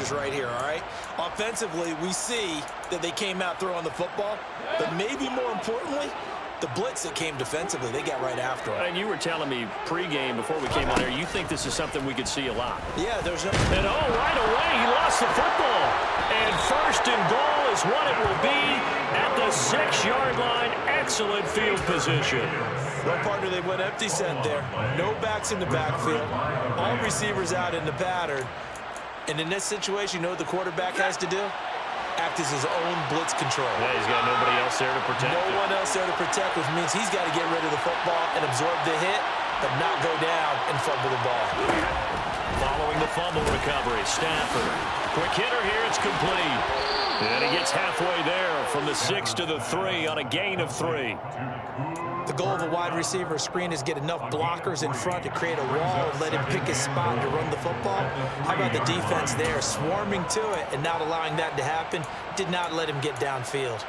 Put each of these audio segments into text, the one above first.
receivers right here, all right? Offensively, we see that they came out throwing the football, but maybe more importantly, the blitz that came defensively, they got right after him. And you were telling me pregame before we came on here, you think this is something we could see a lot. Yeah, there's no... And right away, he lost the football. And first and goal is what it will be at the 6-yard line. Excellent field position. Well, partner, they went empty set there. No backs in the backfield. All receivers out in the pattern. And in this situation, you know what the quarterback has to do? Act as his own blitz control. Yeah, he's got nobody else there to protect No him. one else there to protect, which means he's got to get rid of the football and absorb the hit, but not go down and fumble the ball. Following the fumble recovery, Stafford. Quick hitter here, it's complete. And he gets halfway there from the 6 to the 3 on a gain of 3. The goal of a wide receiver screen is get enough blockers in front to create a wall and let him pick his spot to run the football. How about the defense there, swarming to it and not allowing that to happen? Did not let him get downfield.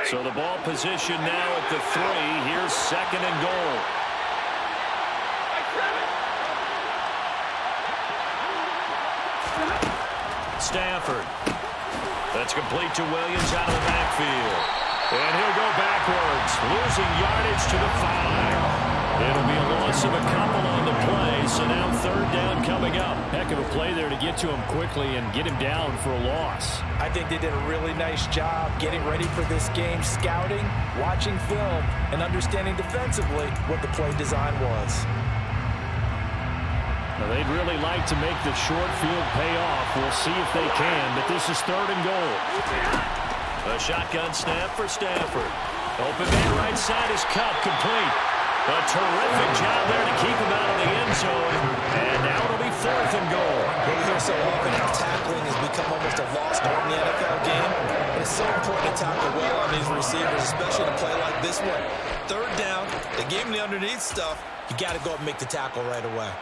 So the ball position now at the 3. Here's second and goal. Stafford. That's complete to Williams out of the backfield. And he'll go backwards, losing yardage to the 5. It'll be a loss of a couple on the play, so now third down coming up. Heck of a play there to get to him quickly and get him down for a loss. I think they did a really nice job getting ready for this game, scouting, watching film, and understanding defensively what the play design was. Now, they'd really like to make the short field pay off. We'll see if they can, but this is third and goal. A shotgun snap for Stafford. Open man right side is cut, complete. A terrific job there to keep him out of the end zone. And now it'll be fourth and goal. We hear so often how tackling has become almost a lost art in the NFL game. And it's so important to tackle well on these receivers, especially to play like this one. Third down, they gave him the underneath stuff. You got to go up and make the tackle right away.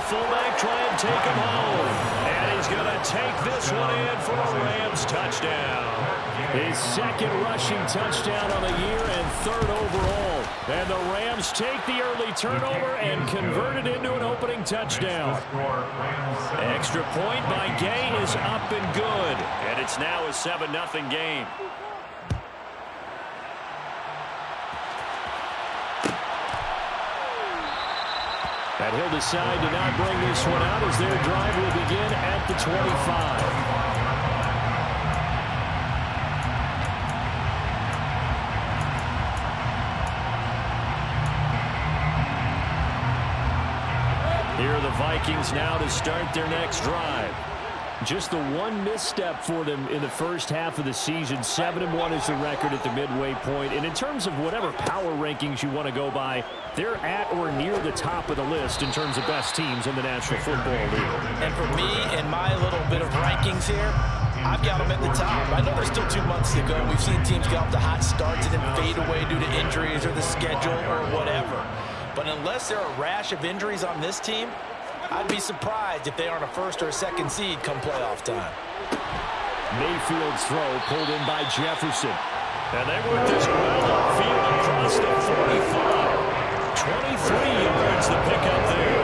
Fullback try and take him home. And he's going to take this one in for a Rams touchdown. His second rushing touchdown on the year and third overall. And the Rams take the early turnover and convert it into an opening touchdown. Extra point by Gay is up and good. And it's now a 7-0 game. And he'll decide to not bring this one out as their drive will begin at the 25. Here are the Vikings now to start their next drive. Just the one misstep for them in the first half of the season. 7-1 is the record at the midway point. And in terms of whatever power rankings you want to go by, they're at or near the top of the list in terms of best teams in the National Football League. And for me and my little bit of rankings here, I've got them at the top. I know there's still 2 months to go. We've seen teams get off to hot starts and then fade away due to injuries or the schedule or whatever. But unless there are a rash of injuries on this team, I'd be surprised if they aren't a first or a second seed come playoff time. Mayfield's throw pulled in by Jefferson. And they work this well upfield across the 45. 23 yards the pickup there.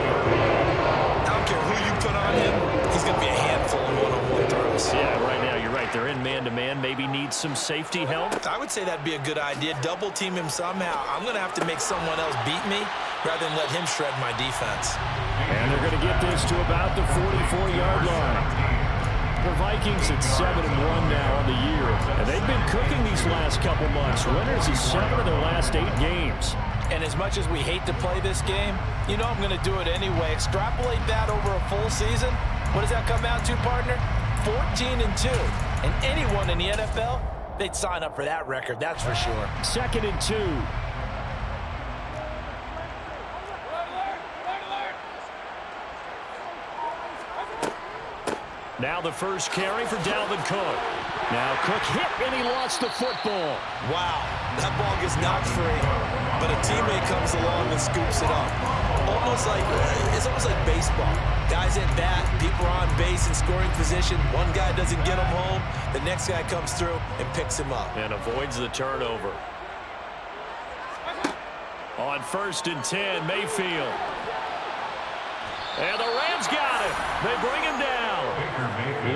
I don't care who you put on him, he's going to be a handful in one-on-one throws. Yeah, right now you're right. They're in man-to-man. Maybe need some safety help. I would say that'd be a good idea. Double team him somehow. I'm going to have to make someone else beat me rather than let him shred my defense. And they're going to get this to about the 44-yard line. The Vikings at 7-1 now on the year. And they've been cooking these last couple months. Winners of 7 of their last 8 games. And as much as we hate to play this game, you know I'm going to do it anyway. Extrapolate that over a full season. What does that come out to, partner? 14-2. And anyone in the NFL, they'd sign up for that record, that's for sure. 2nd and 2. Now the first carry for Dalvin Cook. Now Cook hit and he lost the football. Wow, that ball gets knocked free, but a teammate comes along and scoops it up. It's almost like baseball. Guys at bat, people are on base in scoring position. One guy doesn't get him home. The next guy comes through and picks him up. And avoids the turnover. On 1st and 10, Mayfield. And the Rams got it. They bring him down.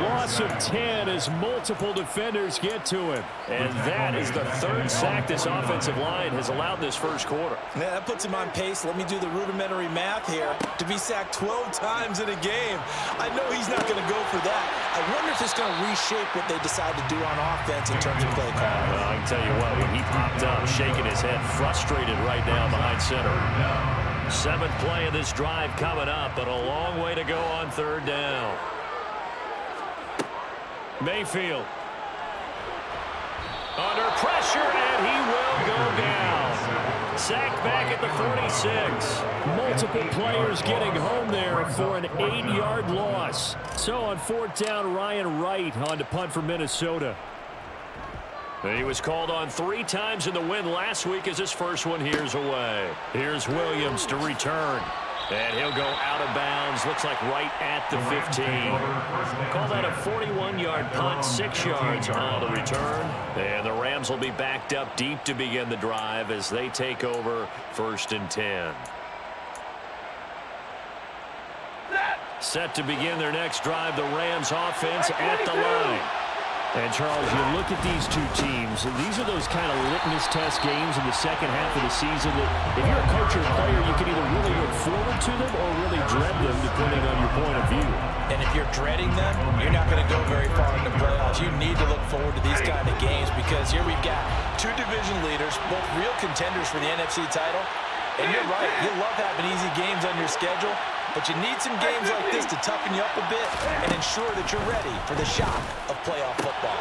Loss of 10 as multiple defenders get to him. And that is the 3rd sack this offensive line has allowed this first quarter. Yeah, that puts him on pace. Let me do the rudimentary math here. To be sacked 12 times in a game. I know he's not going to go for that. I wonder if it's going to reshape what they decide to do on offense in terms of play calling. Well, I can tell you what, when he popped up, shaking his head, frustrated right now behind center. 7th play of this drive coming up, but a long way to go on 3rd down. Mayfield. Under pressure, and he will go down. Sacked back at the 46. Multiple players getting home there for an 8-yard loss. So on 4th down, Ryan Wright on to punt for Minnesota. He was called on 3 times in the win last week as his first one here's away. Here's Williams to return. And he'll go out of bounds. Looks like right at the 15. Call that a 41-yard punt, 6 yards on the return. And the Rams will be backed up deep to begin the drive as they take over 1st and 10. Set to begin their next drive, the Rams offense at the line. And, Charles, you look at these two teams, and these are those kind of litmus test games in the second half of the season that if you're a coach or a player, you can either really look forward to them or really dread them, depending on your point of view. And if you're dreading them, you're not going to go very far in the playoffs. You need to look forward to these kind of games because here we've got 2 division leaders, both real contenders for the NFC title. And you're right, you love having easy games on your schedule, but you need some games like this to toughen you up a bit and ensure that you're ready for the shock of playoff football.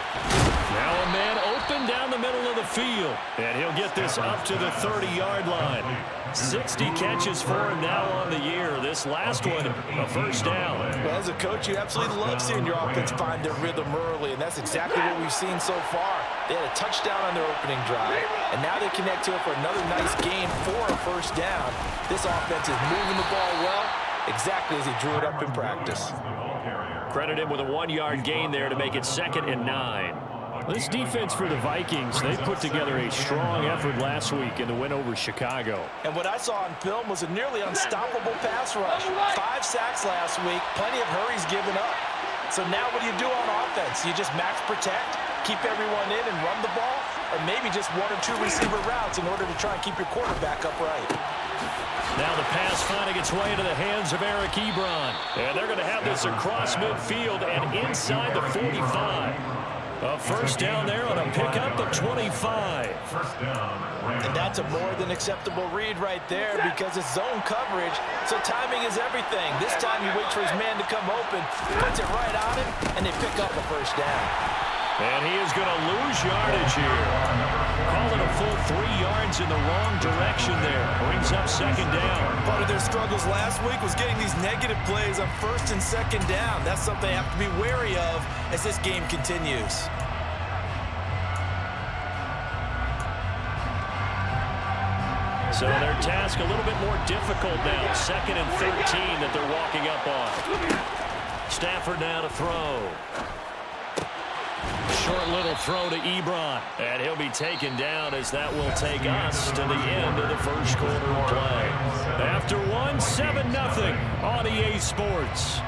Now a man open down the middle of the field, and he'll get this up to the 30-yard line. 60 catches for him now on the year. This last one, a 1st down. Well, as a coach, you absolutely love seeing your offense find their rhythm early, and that's exactly what we've seen so far. They had a touchdown on their opening drive, and now they connect to it for another nice game for a 1st down. This offense is moving the ball well, exactly as he drew it up in practice. Credit him with a 1-yard gain there to make it 2nd and 9. This defense for the Vikings, they put together a strong effort last week in the win over Chicago. And what I saw on film was a nearly unstoppable pass rush. 5 sacks last week, plenty of hurries given up. So now what do you do on offense? You just max protect, keep everyone in and run the ball, or maybe just 1 or 2 receiver routes in order to try and keep your quarterback upright. Now the pass finding its way into the hands of Eric Ebron. And they're going to have this across midfield and inside the 45. A 1st down there on a pickup of 25. And that's a more than acceptable read right there because it's zone coverage, so timing is everything. This time he waits for his man to come open, puts it right on him, and they pick up a 1st down. And he is going to lose yardage here. Call it a full 3 yards in the wrong direction there. Brings up 2nd down. Part of their struggles last week was getting these negative plays on 1st and 2nd down. That's something they have to be wary of as this game continues. So their task a little bit more difficult now. 2nd and 13 that they're walking up on. Stafford now to throw. Short little throw to Ebron. And he'll be taken down as that will take us to the end of the first quarter of play. After 7-0 on EA Sports.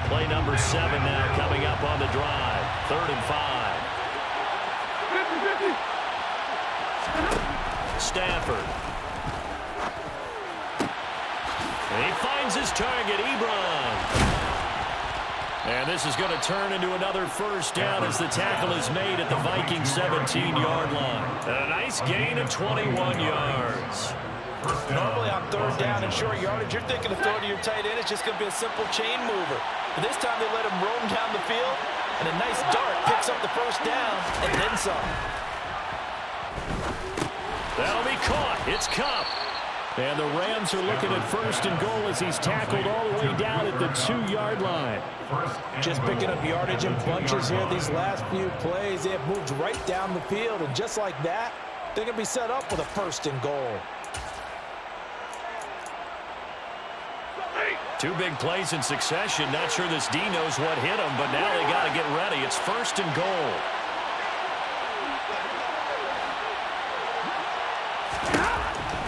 Play number 7 now coming up on the drive. 3rd and 5. Stafford. He finds his target, Ebron. And this is going to turn into another 1st down as the tackle is made at the Vikings 17-yard line. And a nice gain of 21 yards. Normally on 3rd down and short yardage, you're thinking of throwing to your tight end. It's just going to be a simple chain mover. But this time they let him roam down the field, and a nice dart picks up the 1st down and then some. That'll be caught. It's Kupp. And the Rams are looking at 1st and goal as he's tackled all the way down at the 2-yard line. Just picking up yardage in bunches here these last few plays. They have moved right down the field, and just like that, they're going to be set up with a 1st and goal. 2 big plays in succession. Not sure this D knows what hit him, but now they got to get ready. It's 1st and goal.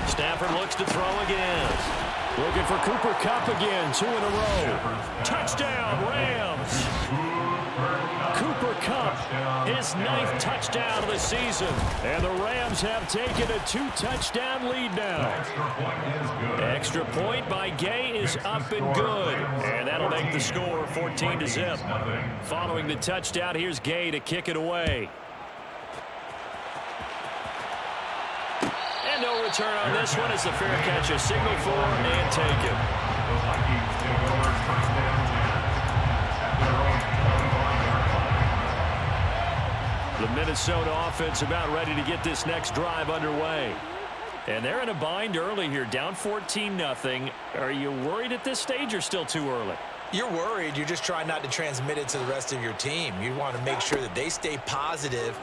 Stafford looks to throw again. Looking for Cooper Kupp again. 2 in a row. Touchdown, Rams. Cooper Kupp, his 9th touchdown of the season. And the Rams have taken a 2-touchdown lead now. Extra point by Gay is up and good. And that'll make the score 14-0. Following the touchdown, here's Gay to kick it away. And no return on this one as the fair catch is signaled for and taken. The Minnesota offense about ready to get this next drive underway. And they're in a bind early here, down 14-0. Are you worried at this stage or still too early? You're worried. You're just trying not to transmit it to the rest of your team. You want to make sure that they stay positive.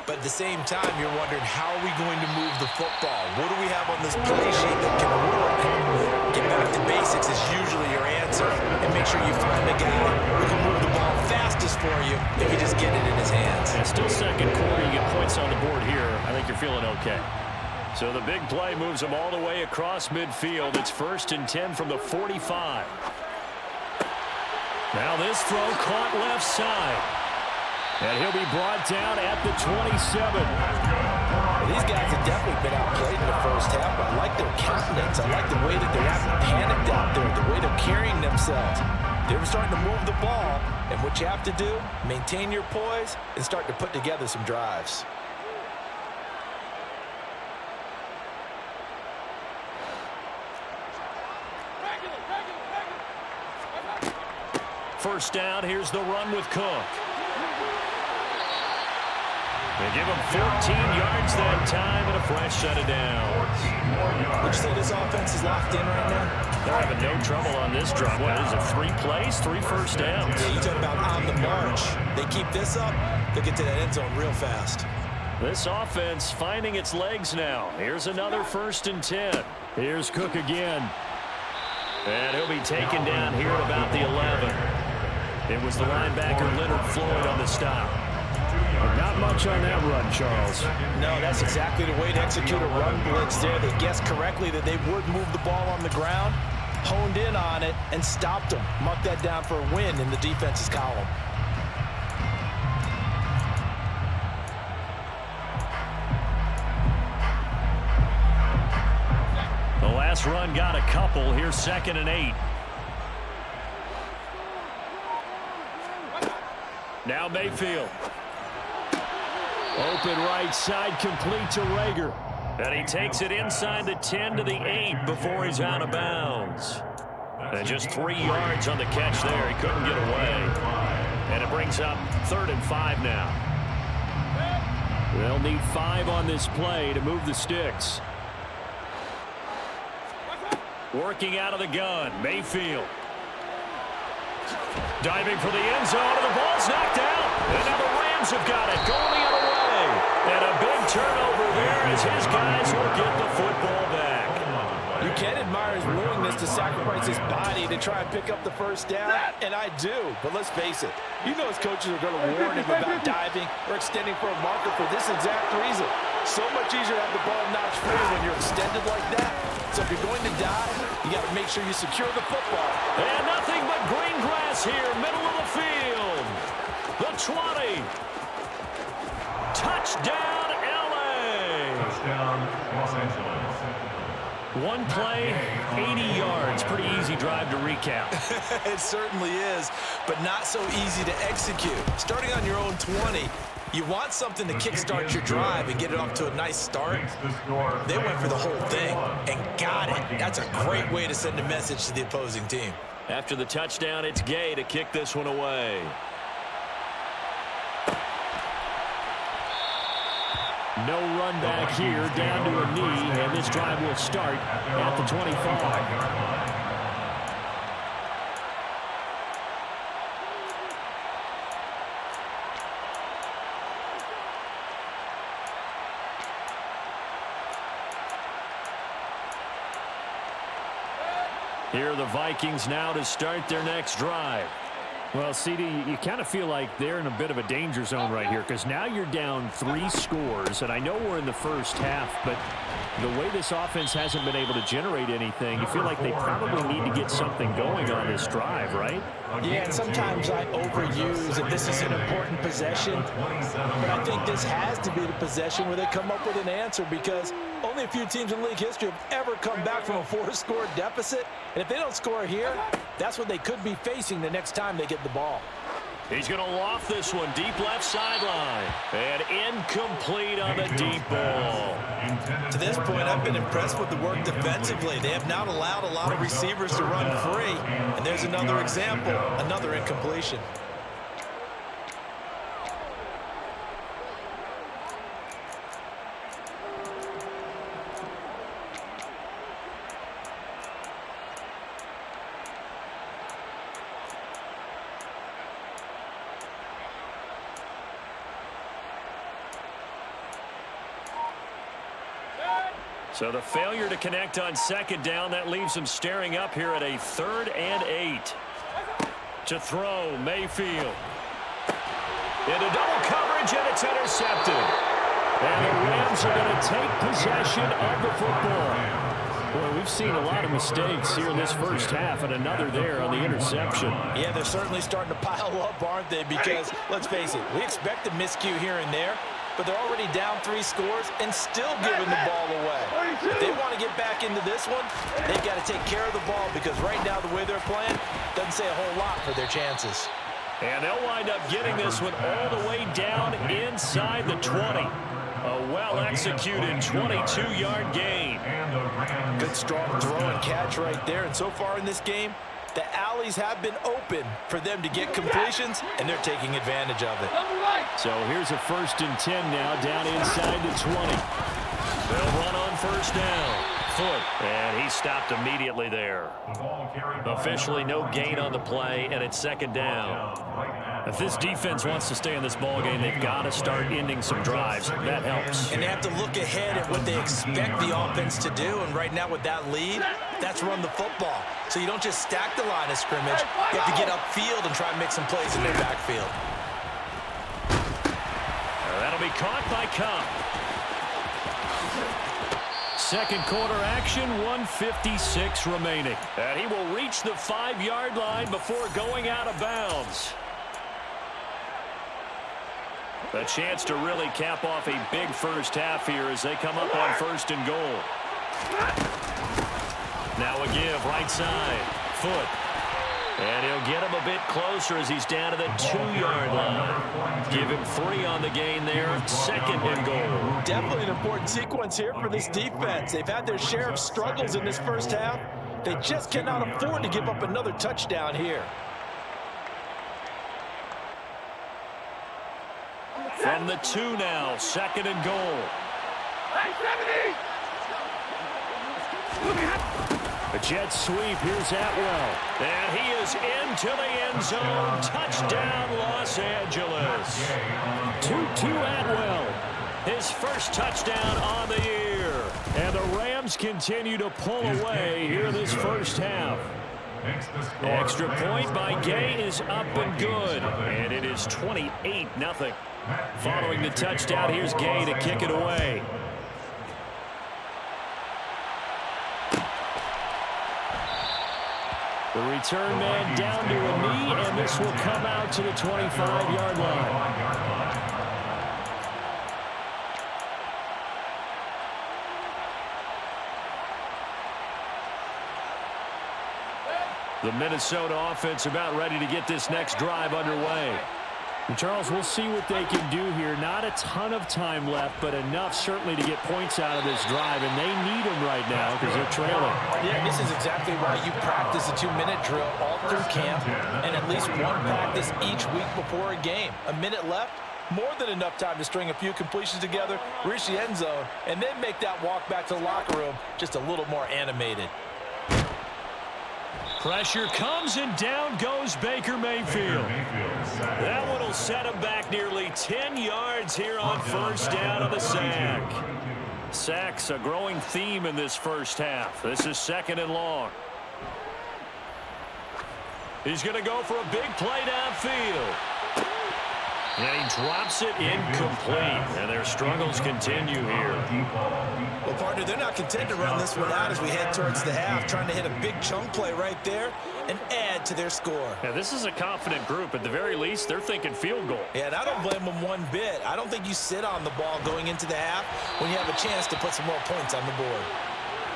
But at the same time, you're wondering, how are we going to move the football? What do we have on this play sheet that can work? Get back to basics is usually your answer. And make sure you find the guy who can move the ball fastest for you if you just get it in his hands. And still 2nd quarter, you get points on the board here. I think you're feeling okay. So the big play moves them all the way across midfield. It's 1st and 10 from the 45. Now this throw caught left side. And he'll be brought down at the 27. Well, these guys have definitely been outplayed in the first half. I like their countenance. I like the way that they're not panicked out there, the way they're carrying themselves. They're starting to move the ball. And what you have to do, maintain your poise and start to put together some drives. First down, here's the run with Cook. They give him 14 yards that time and a fresh set of downs. Would you say this offense is locked in right now? They're having no trouble on this drive. What is it, 3 plays, 3 first downs? Yeah, you talk about on the march. They keep this up, they'll get to that end zone real fast. This offense finding its legs now. Here's another 1st and 10. Here's Cook again. And he'll be taken down here at about the 11. It was the linebacker Leonard Floyd on the stop. Not much on that run, Charles. No, that's exactly the way to execute a run blitz there. They guessed correctly that they would move the ball on the ground, honed in on it, and stopped them. Mark that down for a win in the defense's column. The last run got a couple. Here's 2nd and 8. Now Mayfield. Open right side, complete to Rager. And he takes it inside the 10 to the 8 before he's out of bounds. And just 3 yards on the catch there. He couldn't get away. And it brings up 3rd and 5 now. They'll need 5 on this play to move the sticks. Working out of the gun, Mayfield. Diving for the end zone, and the ball's knocked out. And now the Rams have got it, going the other way. And a big turnover there as his guys will get the football back. You can admire his willingness to sacrifice his body to try and pick up the first down, and I do. But let's face it, you know his coaches are going to warn him about diving or extending for a marker for this exact reason. So much easier to have the ball notched free when you're extended like that. So if you're going to dive, you got to make sure you secure the football. And nothing but green grass here, middle of the field. The 20. Touchdown, LA. Touchdown, Los Angeles. One play, 80 yards. Pretty easy drive to recap. It certainly is, but not so easy to execute. Starting on your own 20, you want something to kickstart your drive and get it off to a nice start. They went for the whole thing and got it. That's a great way to send a message to the opposing team. After the touchdown, it's Gay to kick this one away. No run back here, down to a knee, and this drive will start at the 25. Here are the Vikings now to start their next drive. Well, CD, you kind of feel like they're in a bit of a danger zone right here because now you're down 3 scores, and I know we're in the first half, but the way this offense hasn't been able to generate anything, you feel like they probably need to get something going on this drive, right? Yeah, and sometimes I overuse if this is an important possession, but I think this has to be the possession where they come up with an answer because only a few teams in league history have ever come back from a 4-score deficit, and if they don't score here, that's what they could be facing the next time they get the ball. He's going to loft this one deep left sideline. And incomplete on the deep ball. To this point, I've been impressed with the work defensively. They have not allowed a lot of receivers to run free. And there's another example, another incompletion. So the failure to connect on second down, that leaves him staring up here at a 3rd and 8. To throw, Mayfield. Into double coverage, and it's intercepted. And the Rams are going to take possession of the football. Boy, we've seen a lot of mistakes here in this first half, and another there on the interception. Yeah, they're certainly starting to pile up, aren't they? Because, let's face it, we expect a miscue here and there, but they're already down 3 scores and still giving the ball away. If they want to get back into this one, they've got to take care of the ball because right now the way they're playing doesn't say a whole lot for their chances. And they'll wind up getting this one all the way down inside the 20. A well-executed 22-yard gain. Good strong throw and catch right there. And so far in this game, the alleys have been open for them to get completions, and they're taking advantage of it. So here's a 1st and 10 now, down inside the 20. They'll run on 1st down. Foot, and he stopped immediately there. Officially no gain on the play, and it's 2nd down. If this defense wants to stay in this ball game, they've got to start ending some drives. That helps. And they have to look ahead at what they expect the offense to do, and right now with that lead, that's run the football. So you don't just stack the line of scrimmage. You have to get upfield and try and make some plays in their backfield. That'll be caught by Cup. 2nd quarter action, 1:56 remaining. And he will reach the 5-yard line before going out of bounds. A chance to really cap off a big first half here as they come up on 1st and goal. Now a give, right side. Foot. And he'll get him a bit closer as he's down to the 2-yard line. Give him 3 on the gain there. 2nd and goal. Definitely an important sequence here for this defense. They've had their share of struggles in this first half. They just cannot afford to give up another touchdown here. From the 2 now, 2nd and goal. A jet sweep, here's Atwell. And he is into the end zone. Touchdown, Los Angeles. 2-2 Atwell. His first touchdown on the year. And the Rams continue to pull away here this first half. Extra point by Gay is up and good. And it is 28-0. Following the touchdown, here's Gay to kick it away. The return man down to a knee, and this will come out to the 25-yard line. The Minnesota offense about ready to get this next drive underway. And Charles, we'll see what they can do here. Not a ton of time left, but enough certainly to get points out of this drive, and they need them right now because they're trailing. Yeah, this is exactly why you practice a 2-minute drill all through camp and at least one practice each week before a game. A minute left, more than enough time to string a few completions together, reach the end zone, and then make that walk back to the locker room just a little more animated. Pressure comes, and down goes Baker Mayfield. That one will set him back nearly 10 yards here on first down on the sack. Sacks a growing theme in this first half. This is 2nd and long. He's going to go for a big play downfield. And he drops it incomplete. And their struggles continue here. Well, partner, they're not content to run this one out as we head towards the half, trying to hit a big chunk play right there and add to their score. Yeah, this is a confident group. At the very least, they're thinking field goal. Yeah, and I don't blame them one bit. I don't think you sit on the ball going into the half when you have a chance to put some more points on the board.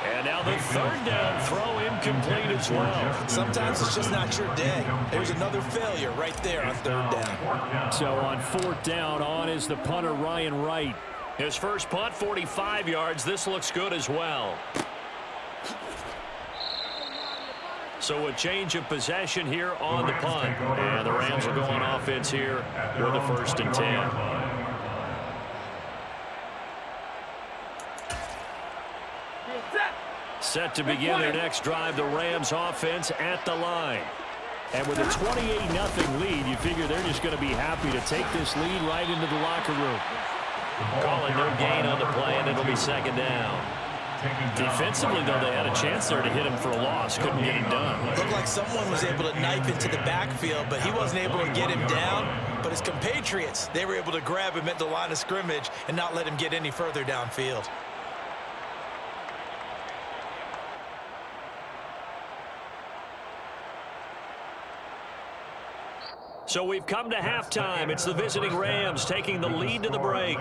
And now the 3rd down throw incomplete as well. Sometimes it's just not your day. There's another failure right there on 3rd down. So on 4th down, on is the punter Ryan Wright. His first punt, 45 yards. This looks good as well. So a change of possession here on the punt. And the Rams will go on offense here with a 1st and 10. Set to begin their next drive, the Rams offense at the line. And with a 28-0 lead, you figure they're just going to be happy to take this lead right into the locker room. Calling no gain on the play, and it'll be 2nd down. Defensively, though, they had a chance there to hit him for a loss. Couldn't get him done. Looked like someone was able to knife into the backfield, but he wasn't able to get him down. But his compatriots, they were able to grab him at the line of scrimmage and not let him get any further downfield. So we've come to halftime. It's the visiting Rams taking the lead to the break.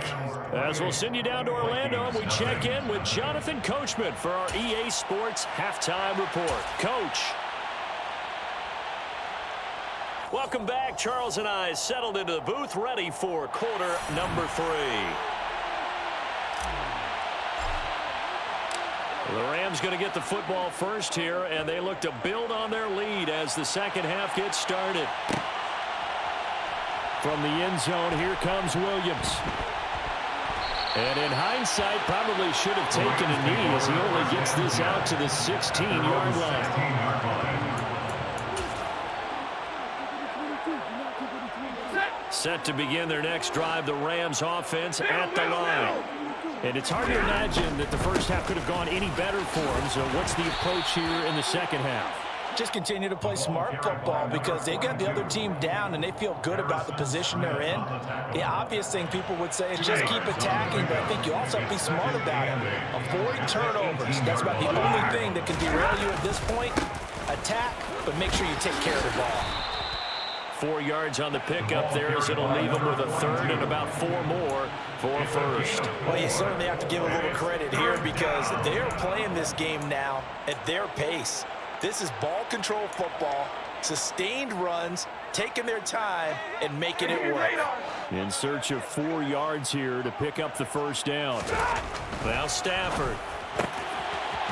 As we'll send you down to Orlando, and we check in with Jonathan Coachman for our EA Sports Halftime Report. Coach. Welcome back. Charles and I settled into the booth, ready for quarter number 3. The Rams going to get the football first here, and they look to build on their lead as the second half gets started. From the end zone, here comes Williams. And in hindsight, probably should have taken a knee as he only gets this out to the 16-yard line. Set to begin their next drive, the Rams offense at the line. And it's hard to imagine that the first half could have gone any better for them. So what's the approach here in the second half? Just continue to play smart football because they got the other team down and they feel good about the position they're in. The obvious thing people would say is just keep attacking, but I think you also have to be smart about it. Avoid turnovers. That's about the only thing that can derail you at this point. Attack, but make sure you take care of the ball. 4 yards on the pickup there as it'll leave them with a 3rd and about 4 more for 1st. Well, you certainly have to give a little credit here because they are playing this game now at their pace. This is ball control football, sustained runs, taking their time, and making it work. In search of 4 yards here to pick up the 1st down. Now Stafford.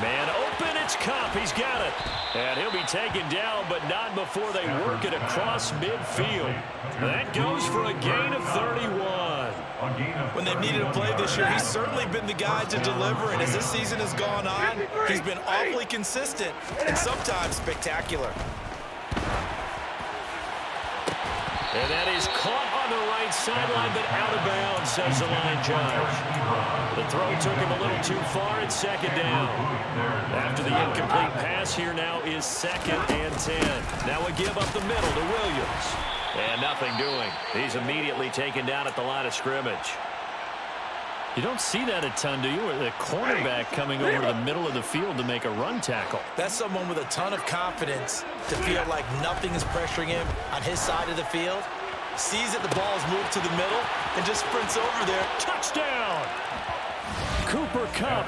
Man open, it's Kupp. He's got it. And he'll be taken down, but not before they work it across midfield. That goes for a gain of 31. When they've needed a play this year, he's certainly been the guy to deliver, and as this season has gone on, he's been awfully consistent and sometimes spectacular. And that is caught on the right sideline, but out of bounds, says the line judge. The throw took him a little too far at 2nd down. After the incomplete pass, here now is 2nd and 10. Now a give up the middle to Williams. And nothing doing. He's immediately taken down at the line of scrimmage. You don't see that a ton, do you? The cornerback coming over to the middle of the field to make a run tackle. That's someone with a ton of confidence to feel like nothing is pressuring him on his side of the field. Sees that the ball is moved to the middle and just sprints over there. Touchdown! Cooper Kupp,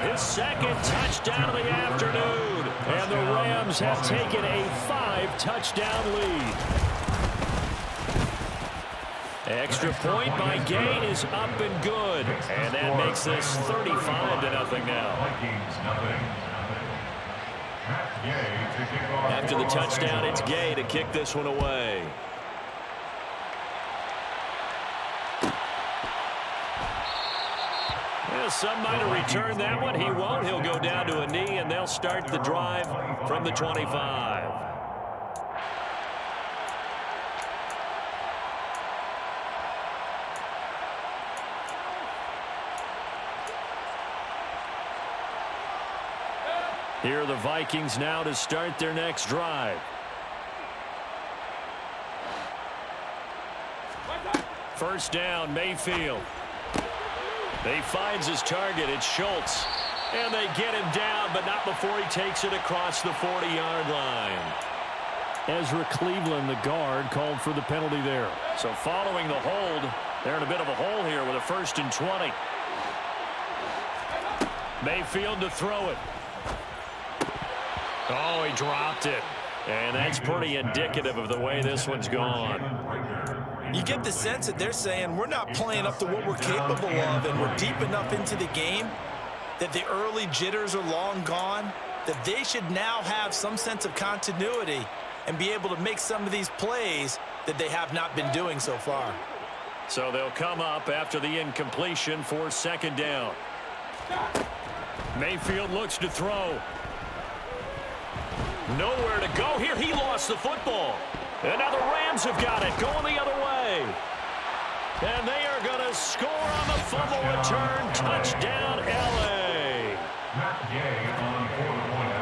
his 2nd touchdown of the afternoon. And the Rams have taken a 5-touchdown lead. Extra point by Gay is up and good. And that makes this 35-0 now. After the touchdown, it's Gay to kick this one away. Well, some might have returned that one. He won't. He'll go down to a knee, and they'll start the drive from the 25. Here are the Vikings now to start their next drive. First down, Mayfield. He finds his target. It's Schultz. And they get him down, but not before he takes it across the 40-yard line. Ezra Cleveland, the guard, called for the penalty there. So following the hold, they're in a bit of a hole here with a 1st and 20. Mayfield to throw it. Oh, he dropped it. And that's pretty indicative of the way this one's gone. You get the sense that they're saying we're not playing up to what we're capable of, and we're deep enough into the game that the early jitters are long gone, that they should now have some sense of continuity and be able to make some of these plays that they have not been doing so far. So they'll come up after the incompletion for 2nd down. Mayfield looks to throw. Nowhere to go here. He lost the football. And now the Rams have got it, going the other way. And they are going to score on the fumble return. Touchdown, L.A.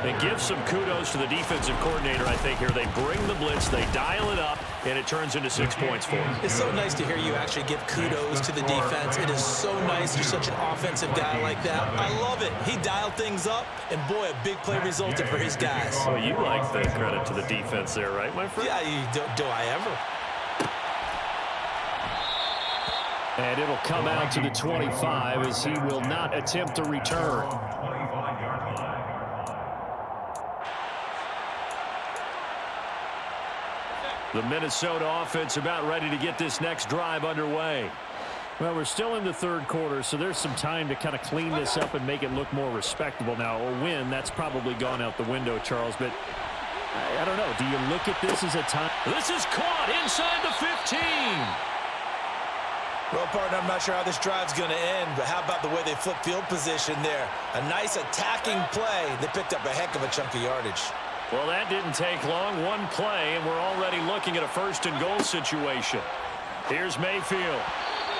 It gives some kudos to the defensive coordinator, I think, here. They bring the blitz, they dial it up, and it turns into 6 points for them. It's so nice to hear you actually give kudos to the defense. It is so nice. You're such an offensive guy like that. I love it. He dialed things up, and boy, a big play resulted for his guys. Well, you like the credit to the defense there, right, my friend? Yeah, do I ever? And it'll come out to the 25 as he will not attempt to return. The Minnesota offense about ready to get this next drive underway. Well, we're still in the 3rd quarter, so there's some time to kind of clean this up and make it look more respectable. Now, a win, that's probably gone out the window, Charles, but I don't know. Do you look at this as a time? This is caught inside the 15. Well, partner, I'm not sure how this drive's going to end, but how about the way they flip field position there? A nice attacking play. They picked up a heck of a chunk of yardage. Well, that didn't take long. One play, and we're already looking at a 1st and goal situation. Here's Mayfield.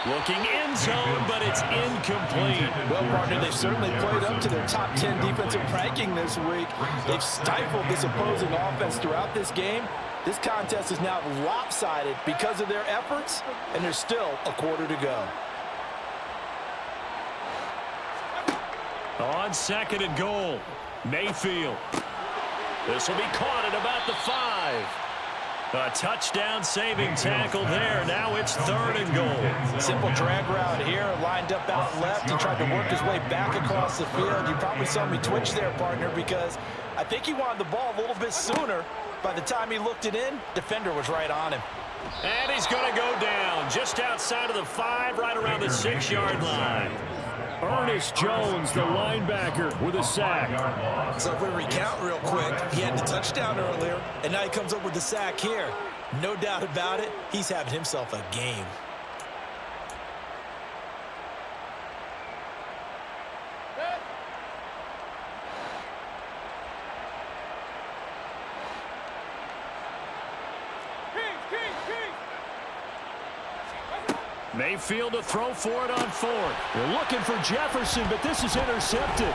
Looking end zone, but it's incomplete. Well, partner, they've certainly played up to their top 10 defensive ranking this week. They've stifled this opposing offense throughout this game. This contest is now lopsided because of their efforts, and there's still a quarter to go. On 2nd and goal, Mayfield. This will be caught at about the 5. A touchdown-saving tackle there. Now it's 3rd and goal. Simple drag route here, lined up out left. He tried to work his way back across the field. You probably saw me twitch there, partner, because I think he wanted the ball a little bit sooner. By the time he looked it in, defender was right on him. And he's going to go down just outside of the 5, right around the 6-yard line. Ernest Jones, the linebacker, with a sack. So if we recount real quick, he had the touchdown earlier, and now he comes up with the sack here. No doubt about it, he's having himself a game. Mayfield to throw for it on 4th. They're looking for Jefferson, but this is intercepted.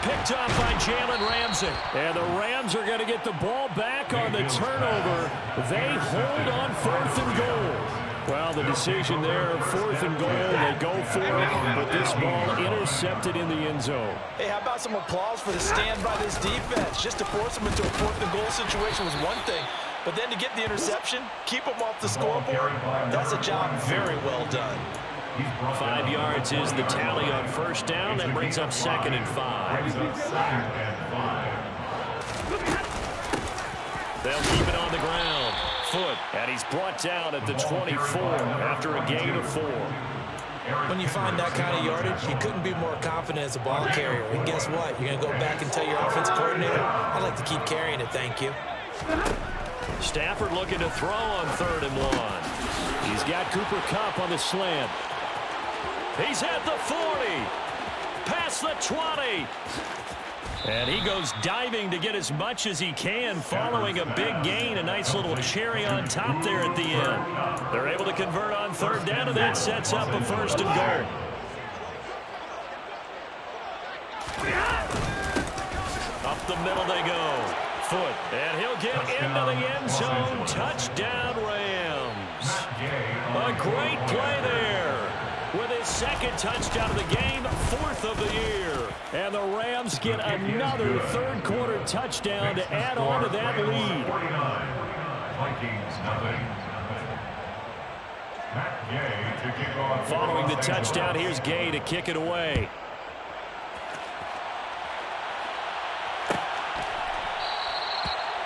Picked off by Jalen Ramsey. And the Rams are going to get the ball back on the turnover. They hold on 4th and goal. Well, the decision there, 4th and goal, they go for it, but this ball intercepted in the end zone. Hey, how about some applause for the stand by this defense? Just to force them into a 4th and goal situation was one thing, but then to get the interception, keep them off the scoreboard, that's a job very well done. 5 yards is the tally on 1st down. That brings up 2nd and 5. They'll keep it on the ground. Foot, and he's brought down at the 24 after a gain of 4. When you find that kind of yardage, you couldn't be more confident as a ball carrier. And guess what? You're going to go back and tell your offensive coordinator, I'd like to keep carrying it, thank you. Stafford looking to throw on 3rd and 1. He's got Cooper Kupp on the slant. He's at the 40. past the 20. And he goes diving to get as much as he can following a big gain. A nice little cherry on top there at the end. They're able to convert on third down, and that sets up a first and goal. Up the middle they go. Foot. And he'll get into the end zone. Touchdown, Rams. A great play there. With his second touchdown of the game, fourth of the year. And the Rams get another third-quarter touchdown to add on to that lead. Following the touchdown, here's Gay to kick it away.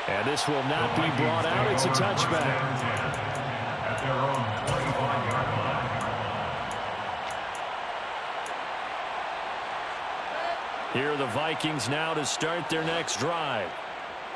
And this will not be brought out. It's a touchback. Here are the Vikings now to start their next drive.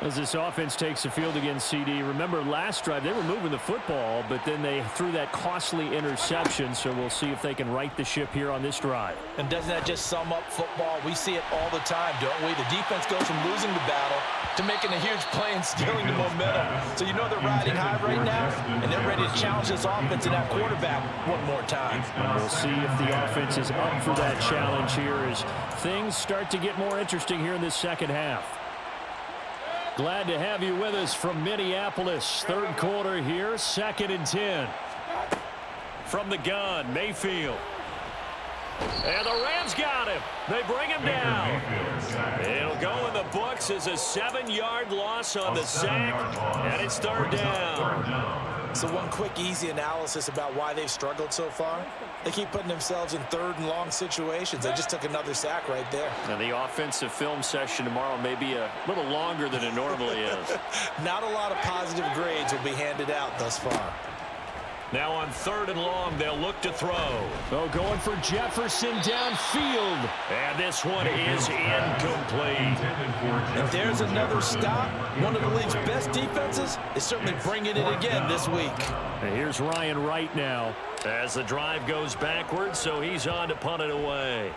As this offense takes the field against CD, remember last drive they were moving the football, but then they threw that costly interception, so we'll see if they can right the ship here on this drive. And doesn't that just sum up football? We see it all the time, don't we? The defense goes from losing the battle to making a huge play and stealing the momentum. So you know they're riding high right now, and they're ready to challenge this offense and that quarterback one more time. We'll see if the offense is up for that challenge here as things start to get more interesting here in this second half. Glad to have you with us from Minneapolis. Third quarter here, 2nd and 10. From the gun, Mayfield. And the Rams got him. They bring him down. It'll go in the books as a 7-yard loss on the sack, and it's third down. So one quick, easy analysis about why they've struggled so far. They keep putting themselves in third and long situations. They just took another sack right there. Now the offensive film session tomorrow may be a little longer than it normally is. Not a lot of positive grades will be handed out thus far. Now on third and long, they'll look to throw. Oh, going for Jefferson downfield. And this one is incomplete. And there's another stop. One of the league's best defenses is certainly bringing it again this week. And here's Ryan Wright now. As the drive goes backwards, so he's on to punt it away.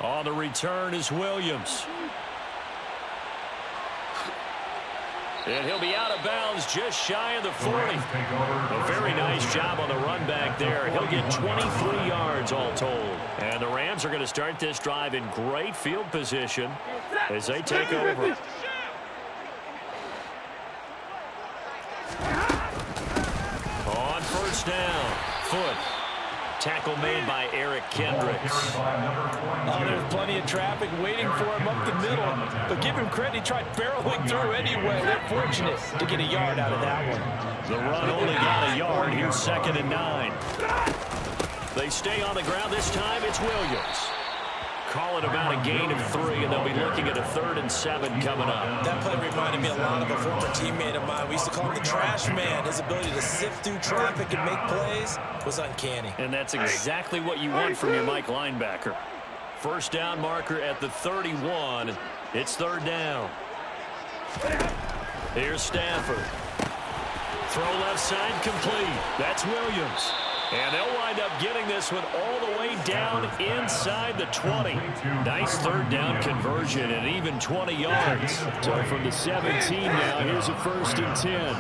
On the return is Williams. And he'll be out of bounds just shy of the 40. A very nice job on the run back there. He'll get 23 yards all told. And the Rams are going to start this drive in great field position as they take over. On first down, Foot. Tackle made by Eric Kendricks. Oh, there's plenty of traffic waiting for him up the middle. But give him credit, he tried barreling through anyway. They're fortunate to get a yard out of that one. The run only got a yard. Here's 2nd and 9. They stay on the ground. This time it's Williams. Call it about a gain of 3, and they'll be looking at a 3rd and 7 coming up. That play reminded me a lot of a former teammate of mine. We used to call him the trash man. His ability to sift through traffic and make plays was uncanny. And that's exactly what you want from your Mike linebacker. First down marker at the 31. It's third down. Here's Stafford. Throw left side complete. That's Williams. And they'll wind up getting this one all the way down inside the 20. Nice third down conversion and even 20 yards. So from the 17 now, here's a 1st and 10.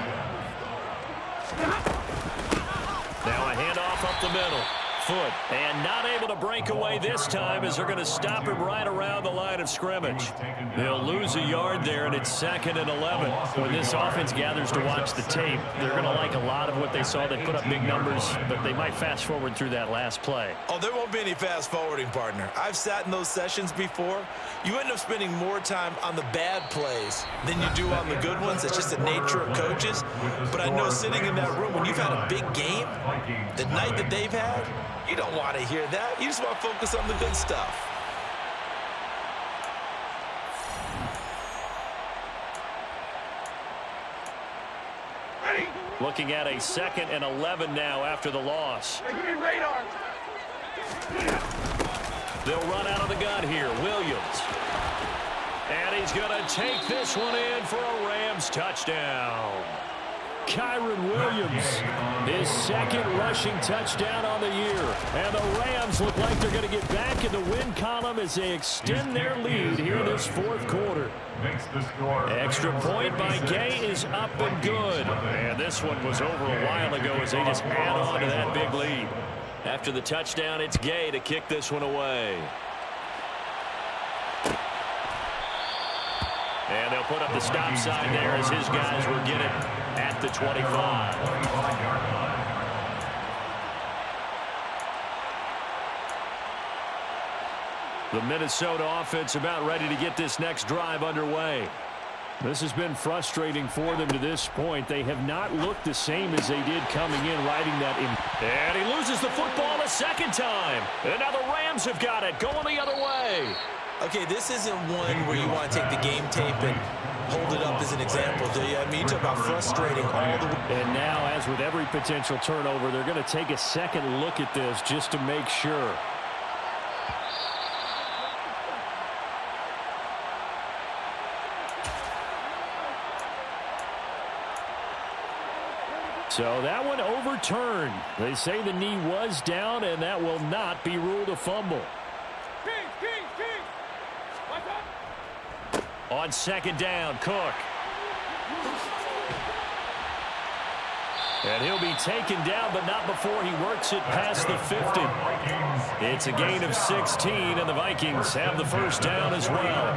Now a handoff up the middle. Foot. And not able to break away this time as they're going to stop him right around the line of scrimmage. They'll lose a yard there, and it's 2nd and 11. When this offense gathers to watch the tape, they're going to like a lot of what they saw. They put up big numbers, but they might fast forward through that last play. Oh, there won't be any fast forwarding, partner. I've sat in those sessions before. You end up spending more time on the bad plays than you do on the good ones. It's just the nature of coaches. But I know sitting in that room, when you've had a big game, the night that they've had, you don't want to hear that. You just want to focus on the good stuff. Looking at a 2nd and 11 now after the loss. They'll run out of the gun here. Williams. And he's going to take this one in for a Rams touchdown. Kyron Williams. His second rushing touchdown on the year. And the Rams look like they're going to get back in the win column as they extend their lead here in this fourth quarter. Extra point by Gay is up and good. And this one was over a while ago as they just add on to that big lead. After the touchdown, it's Gay to kick this one away. And they'll put up the stop sign there as his guys will get it at the 25. The Minnesota offense about ready to get this next drive underway. This has been frustrating for them to this point. They have not looked the same as they did coming in, riding that in. And he loses the football a second time. And now the Rams have got it, going the other way. Okay, this isn't one where you want to take the game tape and hold it up as an example, do you? I mean, you talk about frustrating all the way. And now, as with every potential turnover, they're going to take a second look at this just to make sure. So that one overturned. They say the knee was down, and that will not be ruled a fumble. On second down, Cook. And he'll be taken down, but not before he works it past the 50. It's a gain of 16, and the Vikings have the first down as well.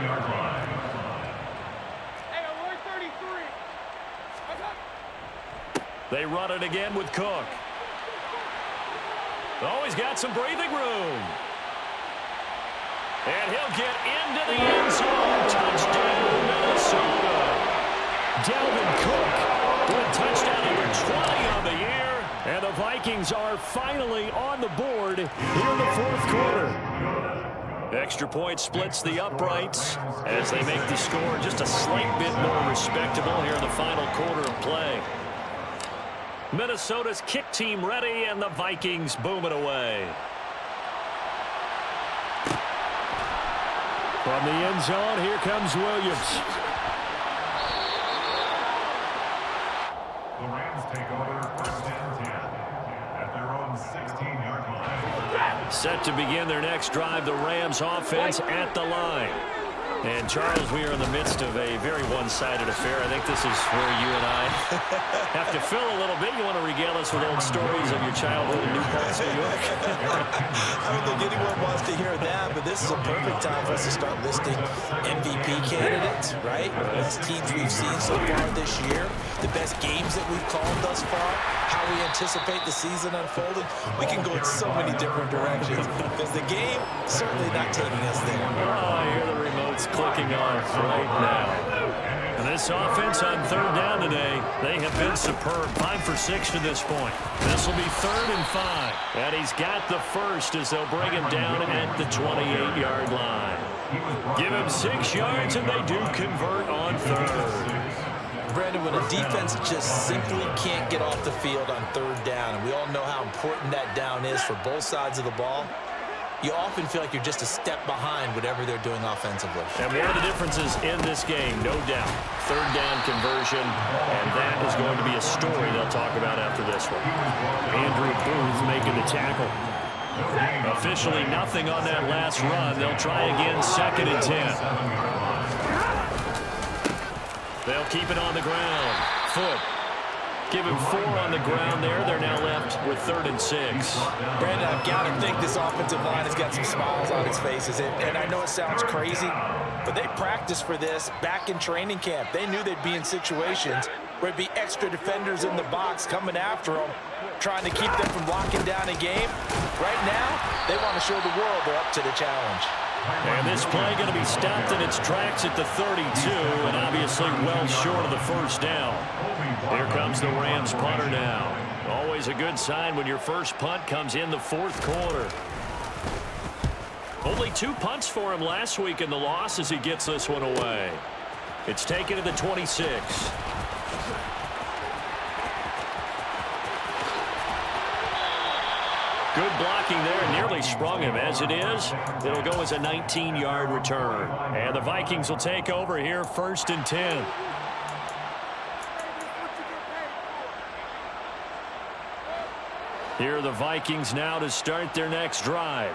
They run it again with Cook. Oh, he's got some breathing room. And he'll get into the end zone. Touchdown, Minnesota. Dalvin Cook with touchdown number 20 on the year. And the Vikings are finally on the board here in the fourth quarter. Extra point splits the uprights as they make the score just a slight bit more respectable here in the final quarter of play. Minnesota's kick team ready, and the Vikings boom it away. From the end zone, here comes Williams. The Rams take over first and 10 at their own 16-yard line. Set to begin their next drive, the Rams offense at the line. And, Charles, we are in the midst of a very one-sided affair. I think this is where you and I have to fill a little bit. You want to regale us with old stories of your childhood in New Paltz, New York? I don't think anyone wants to hear that, but this is a perfect time for us to start listing MVP candidates, right? The best teams we've seen so far this year, the best games that we've called thus far, how we anticipate the season unfolding. We can go in so many different directions because the game certainly not taking us there. Oh, I hear the remote's clicking off right now. And this offense on third down today, they have been superb. 5 for 6 to this point. This will be 3rd and 5. And he's got the first as they'll bring him down at the 28-yard line. Give him 6 yards, and they do convert on 3rd. Brandon, when a defense just simply can't get off the field on 3rd down, and we all know how important that down is for both sides of the ball, you often feel like you're just a step behind whatever they're doing offensively. And one of the differences in this game, no doubt, 3rd down conversion, and that is going to be a story they'll talk about after this one. Andrew Booth making the tackle. Officially nothing on that last run. They'll try again, 2nd and 10. They'll keep it on the ground. Foot. Give him 4 on the ground there. They're now left with 3rd and 6. Brandon, I've got to think this offensive line has got some smiles on its faces. And I know it sounds crazy, but they practiced for this back in training camp. They knew they'd be in situations where it'd be extra defenders in the box coming after them, trying to keep them from locking down a game. Right now, they want to show the world they're up to the challenge. And this play going to be stopped in its tracks at the 32, and obviously well short of the first down. Here comes the Rams punter now. Always a good sign when your first punt comes in the 4th quarter. Only 2 punts for him last week in the loss as he gets this one away. It's taken to the 26. Good blocking there, nearly sprung him. As it is, it'll go as a 19-yard return. And the Vikings will take over here, 1st and 10. Here are the Vikings now to start their next drive.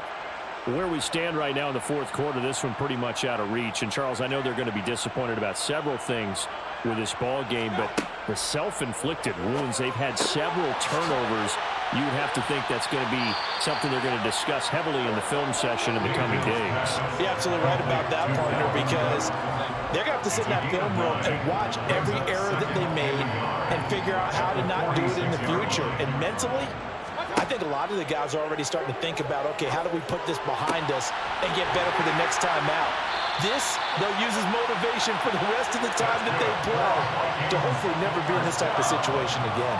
Where we stand right now in the fourth quarter, this one pretty much out of reach. And, Charles, I know they're going to be disappointed about several things with this ball game, but the self-inflicted wounds, they've had several turnovers. You would have to think that's going to be something they're going to discuss heavily in the film session in the coming days. You're absolutely right about that, partner, because they're going to have to sit in that film room and watch every error that they made and figure out how to not do it in the future. And mentally, I think a lot of the guys are already starting to think about, okay, how do we put this behind us and get better for the next time out? This, they'll use as motivation for the rest of the time that they play to hopefully never be in this type of situation again.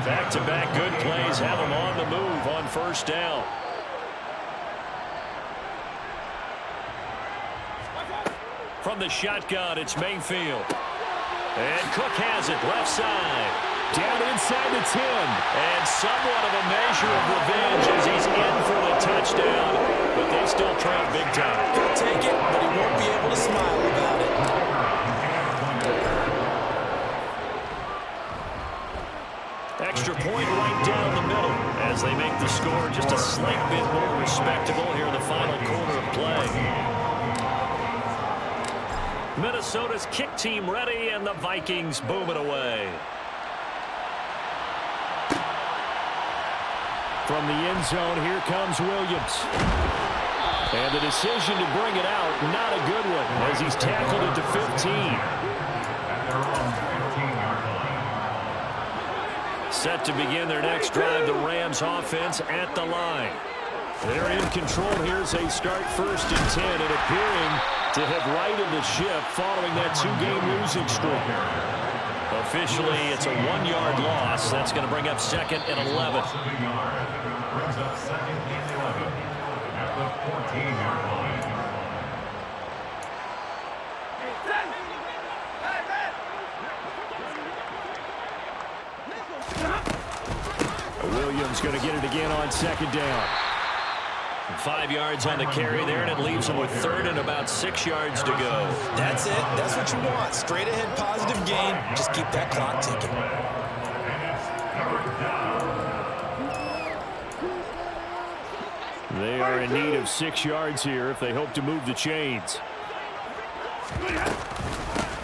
Back-to-back good plays have them on the move on first down. From the shotgun, it's Mayfield. And Cook has it left side. Down inside the 10. And somewhat of a measure of revenge as he's in for the touchdown. But they still trail big time. He'll take it, but he won't be able to smile about it. Extra point right down the middle as they make the score just a slight bit more respectable here in the final quarter of play. Minnesota's kick team ready, and the Vikings boom it away. From the end zone, here comes Williams. And the decision to bring it out, not a good one, as he's tackled at the 15. Set to begin their next drive, the Rams offense at the line. They're in control here as they start 1st and 10, and appearing to have righted the ship following that 2-game losing streak. Officially, it's a 1-yard loss. That's going to bring up 2nd and 11. Brings up 2nd and 11 at the 14-yard line. Williams going to get it again on 2nd down. 5 yards on the carry there, and it leaves them with 3rd and about 6 yards to go. That's it. That's what you want. Straight ahead positive gain. Just keep that clock ticking. They are in need of 6 yards here if they hope to move the chains.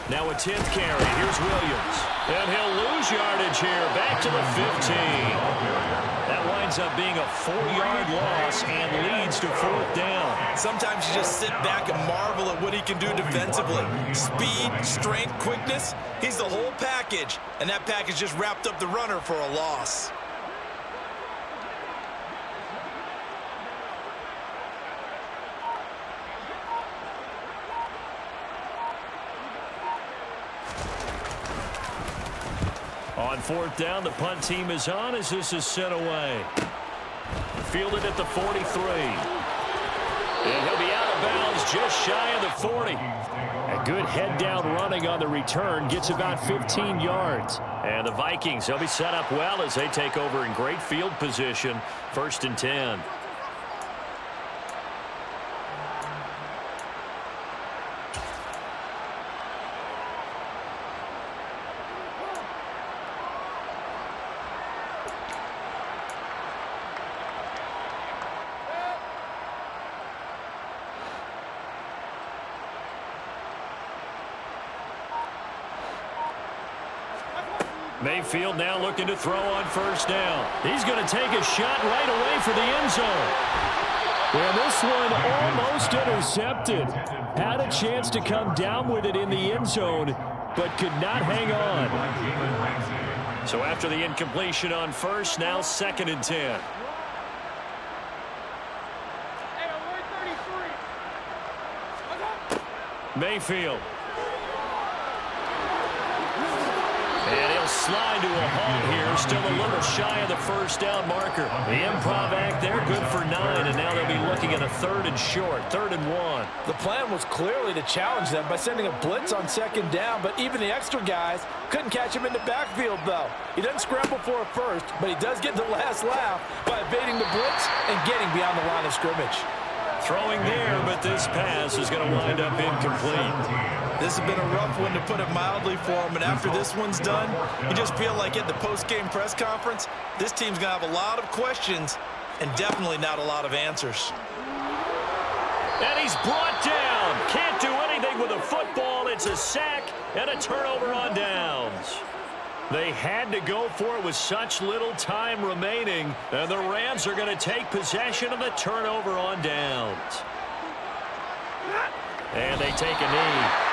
Now a 10th carry. Here's Williams. And he'll lose yardage here. Back to the 15. That winds up being a 4-yard loss and leads to 4th down. Sometimes you just sit back and marvel at what he can do defensively. Speed, strength, quickness. He's the whole package. And that package just wrapped up the runner for a loss. On 4th down, the punt team is on as this is sent away. Fielded at the 43. And he'll be out of bounds just shy of the 40. A good head-down running on the return gets about 15 yards. And the Vikings, they'll be set up well as they take over in great field position. 1st and 10. Mayfield now looking to throw on 1st down. He's going to take a shot right away for the end zone. Well, this one almost intercepted. Had a chance to come down with it in the end zone, but could not hang on. So after the incompletion on 1st, now 2nd and 10. Mayfield. And he'll slide to a halt here. Still a little shy of the 1st down marker. The improv act there, good for 9. And now they'll be looking at a 3rd and short, 3rd and 1. The plan was clearly to challenge them by sending a blitz on 2nd down, but even the extra guys couldn't catch him in the backfield, though. He doesn't scramble for a first, but he does get the last laugh by evading the blitz and getting beyond the line of scrimmage. Throwing there, but this pass is going to wind up incomplete. This has been a rough one, to put it mildly, for him. And after this one's done, you just feel like at the post-game press conference, this team's going to have a lot of questions and definitely not a lot of answers. And he's brought down. Can't do anything with a football. It's a sack and a turnover on downs. They had to go for it with such little time remaining, and the Rams are going to take possession of the turnover on downs. And they take a knee.